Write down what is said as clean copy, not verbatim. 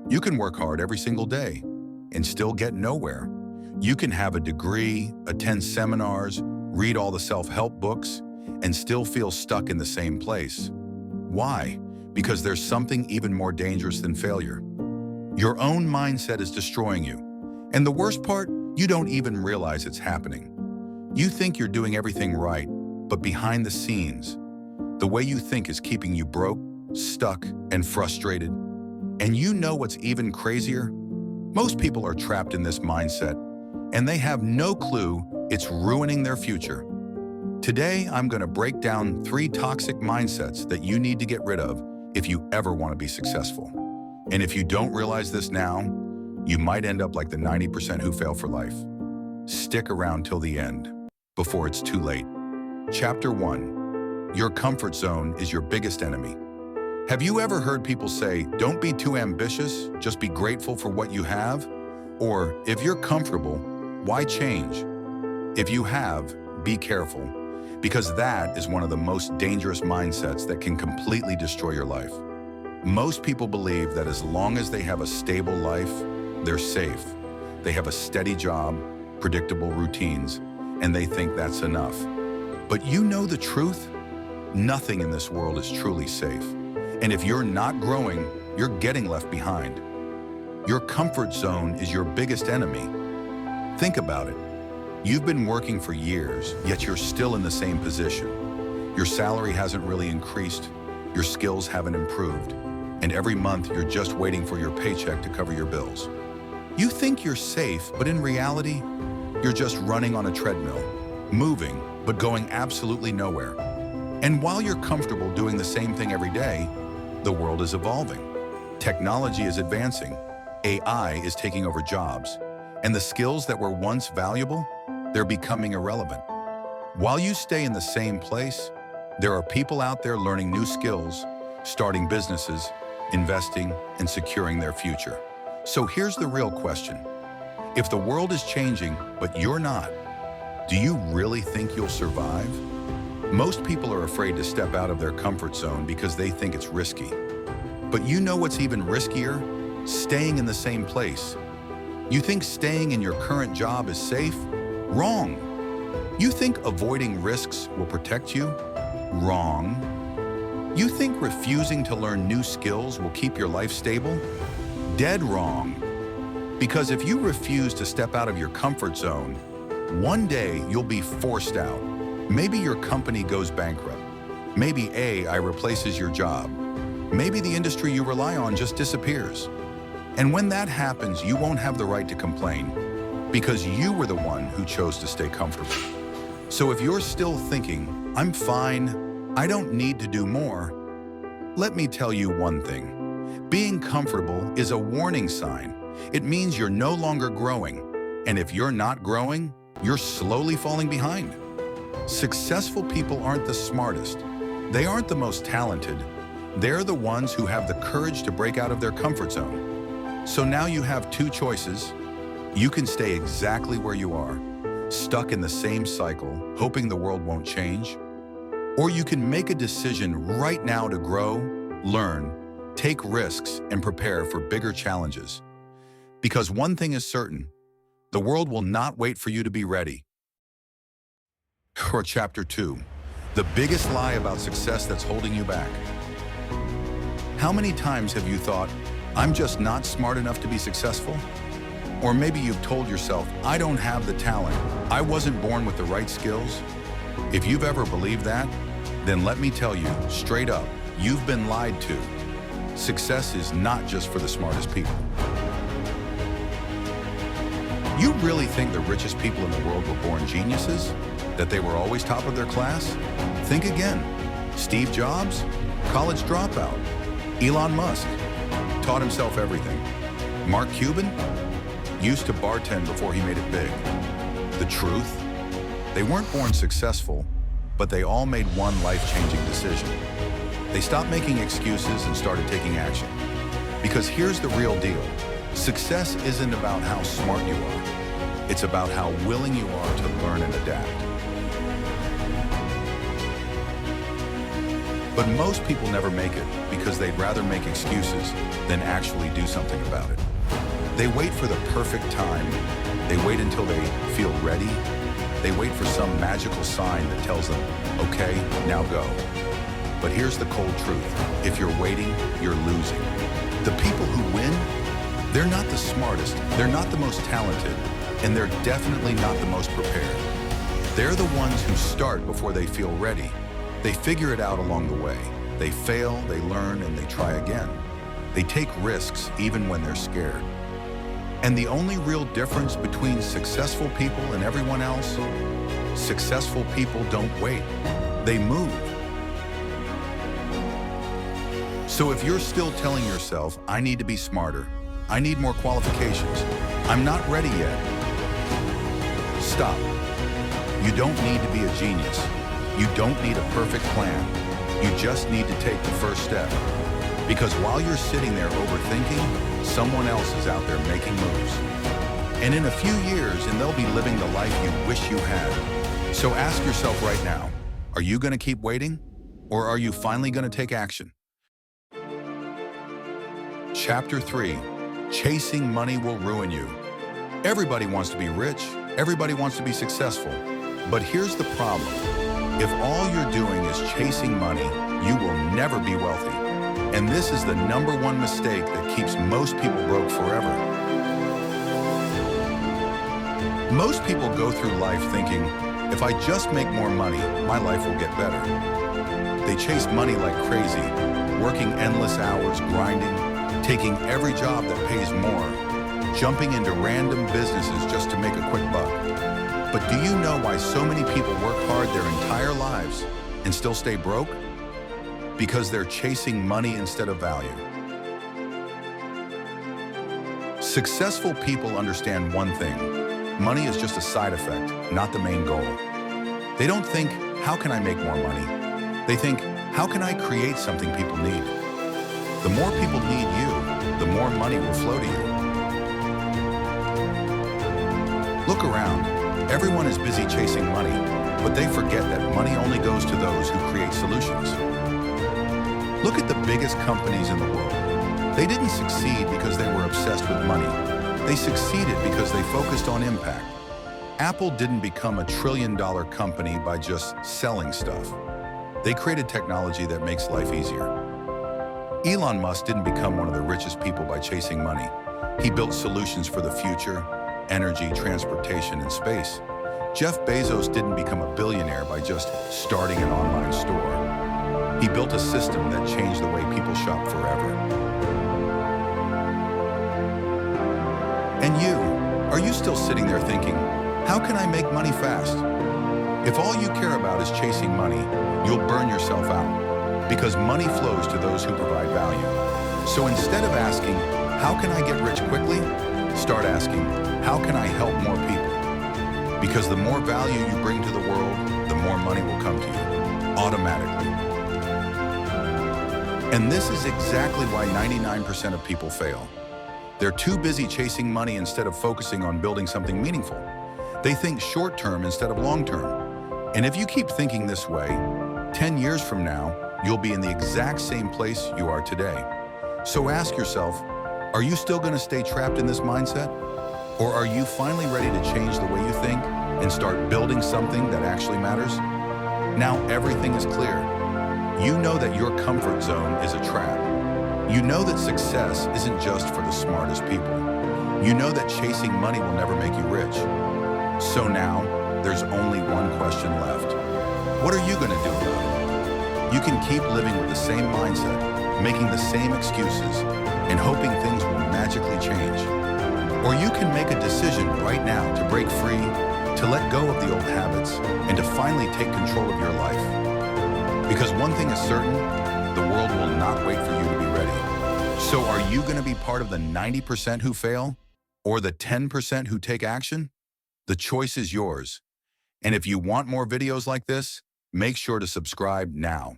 You can work hard every single day and still get nowhere. You can have a degree, attend seminars, read all the self-help books, and still feel stuck in the same place. Why? Because there's something even more dangerous than failure. Your own mindset is destroying you. And the worst part, you don't even realize it's happening. You think you're doing everything right, but behind the scenes, the way you think is keeping you broke, stuck, and frustrated. And you know what's even crazier? Most people are trapped in this mindset, and they have no clue it's ruining their future. Today, I'm going to break down 3 toxic mindsets that you need to get rid of if you ever want to be successful. And if you don't realize this now, you might end up like the 90% who fail for life. Stick around till the end, before it's too late. Chapter 1. Your comfort zone is your biggest enemy. Have you ever heard people say, don't be too ambitious, just be grateful for what you have? Or, if you're comfortable, why change? If you have, be careful, because that is one of the most dangerous mindsets that can completely destroy your life. Most people believe that as long as they have a stable life, they're safe. They have a steady job, predictable routines, and they think that's enough. But you know the truth? Nothing in this world is truly safe. And if you're not growing, you're getting left behind. Your comfort zone is your biggest enemy. Think about it. You've been working for years, yet you're still in the same position. Your salary hasn't really increased, your skills haven't improved, and every month you're just waiting for your paycheck to cover your bills. You think you're safe, but in reality, you're just running on a treadmill, moving, but going absolutely nowhere. And while you're comfortable doing the same thing every day, the world is evolving. Technology is advancing. AI is taking over jobs. And the skills that were once valuable, they're becoming irrelevant. While you stay in the same place, there are people out there learning new skills, starting businesses, investing, and securing their future. So here's the real question. If the world is changing, but you're not, do you really think you'll survive? Most people are afraid to step out of their comfort zone because they think it's risky. But you know what's even riskier? Staying in the same place. You think staying in your current job is safe? Wrong. You think avoiding risks will protect you? Wrong. You think refusing to learn new skills will keep your life stable? Dead wrong. Because if you refuse to step out of your comfort zone, one day you'll be forced out. Maybe your company goes bankrupt. Maybe AI replaces your job. Maybe the industry you rely on just disappears. And when that happens, you won't have the right to complain because you were the one who chose to stay comfortable. So if you're still thinking, I'm fine, I don't need to do more, let me tell you one thing. Being comfortable is a warning sign. It means you're no longer growing. And if you're not growing, you're slowly falling behind. Successful people aren't the smartest. They aren't the most talented. They're the ones who have the courage to break out of their comfort zone. So now you have 2 choices. You can stay exactly where you are, stuck in the same cycle, hoping the world won't change. Or you can make a decision right now to grow, learn, take risks, and prepare for bigger challenges. Because one thing is certain, the world will not wait for you to be ready. Or Chapter 2, the biggest lie about success that's holding you back. How many times have you thought, I'm just not smart enough to be successful? Or maybe you've told yourself, I don't have the talent, I wasn't born with the right skills. If you've ever believed that, then let me tell you, straight up, you've been lied to. Success is not just for the smartest people. You really think the richest people in the world were born geniuses? That they were always top of their class? Think again. Steve Jobs? College dropout. Elon Musk? Taught himself everything. Mark Cuban? Used to bartend before he made it big. The truth? They weren't born successful, but they all made one life-changing decision. They stopped making excuses and started taking action. Because here's the real deal. Success isn't about how smart you are. It's about how willing you are to learn and adapt. But most people never make it because they'd rather make excuses than actually do something about it. They wait for the perfect time. They wait until they feel ready. They wait for some magical sign that tells them, okay, now go. But here's the cold truth. If you're waiting, you're losing. The people who win, they're not the smartest, they're not the most talented, and they're definitely not the most prepared. They're the ones who start before they feel ready. They figure it out along the way. They fail, they learn, and they try again. They take risks even when they're scared. And the only real difference between successful people and everyone else, successful people don't wait, they move. So if you're still telling yourself, I need to be smarter, I need more qualifications, I'm not ready yet, stop. You don't need to be a genius. You don't need a perfect plan. You just need to take the first step. Because while you're sitting there overthinking, someone else is out there making moves. And in a few years, and they'll be living the life you wish you had. So ask yourself right now, are you going to keep waiting? Or are you finally going to take action? Chapter 3, Chasing Money Will Ruin You. Everybody wants to be rich. Everybody wants to be successful. But here's the problem. If all you're doing is chasing money, you will never be wealthy. And this is the #1 mistake that keeps most people broke forever. Most people go through life thinking, if I just make more money, my life will get better. They chase money like crazy, working endless hours, grinding, taking every job that pays more, jumping into random businesses just to make a quick buck. But do you know why so many people work hard their entire lives and still stay broke? Because they're chasing money instead of value. Successful people understand one thing. Money is just a side effect, not the main goal. They don't think, how can I make more money? They think, how can I create something people need? The more people need you, the more money will flow to you. Look around. Everyone is busy chasing money, but they forget that money only goes to those who create solutions. Look at the biggest companies in the world. They didn't succeed because they were obsessed with money. They succeeded because they focused on impact. Apple didn't become a trillion-dollar company by just selling stuff. They created technology that makes life easier. Elon Musk didn't become one of the richest people by chasing money. He built solutions for the future, energy, transportation, and space. Jeff Bezos didn't become a billionaire by just starting an online store. He built a system that changed the way people shop forever. And you, are you still sitting there thinking, how can I make money fast? If all you care about is chasing money, you'll burn yourself out, because money flows to those who provide value. So instead of asking, how can I get rich quickly? Start asking, how can I help more people? Because the more value you bring to the world, the more money will come to you, automatically. And this is exactly why 99% of people fail. They're too busy chasing money instead of focusing on building something meaningful. They think short-term instead of long-term. And if you keep thinking this way, 10 years from now, you'll be in the exact same place you are today. So ask yourself, are you still going to stay trapped in this mindset? Or are you finally ready to change the way you think and start building something that actually matters? Now everything is clear. You know that your comfort zone is a trap. You know that success isn't just for the smartest people. You know that chasing money will never make you rich. So now, there's only one question left. What are you going to do about it? You can keep living with the same mindset, making the same excuses, and hoping things will magically change. Or you can make a decision right now to break free, to let go of the old habits, and to finally take control of your life. Because one thing is certain, the world will not wait for you to be ready. So are you going to be part of the 90% who fail, or the 10% who take action? The choice is yours. And if you want more videos like this, make sure to subscribe now.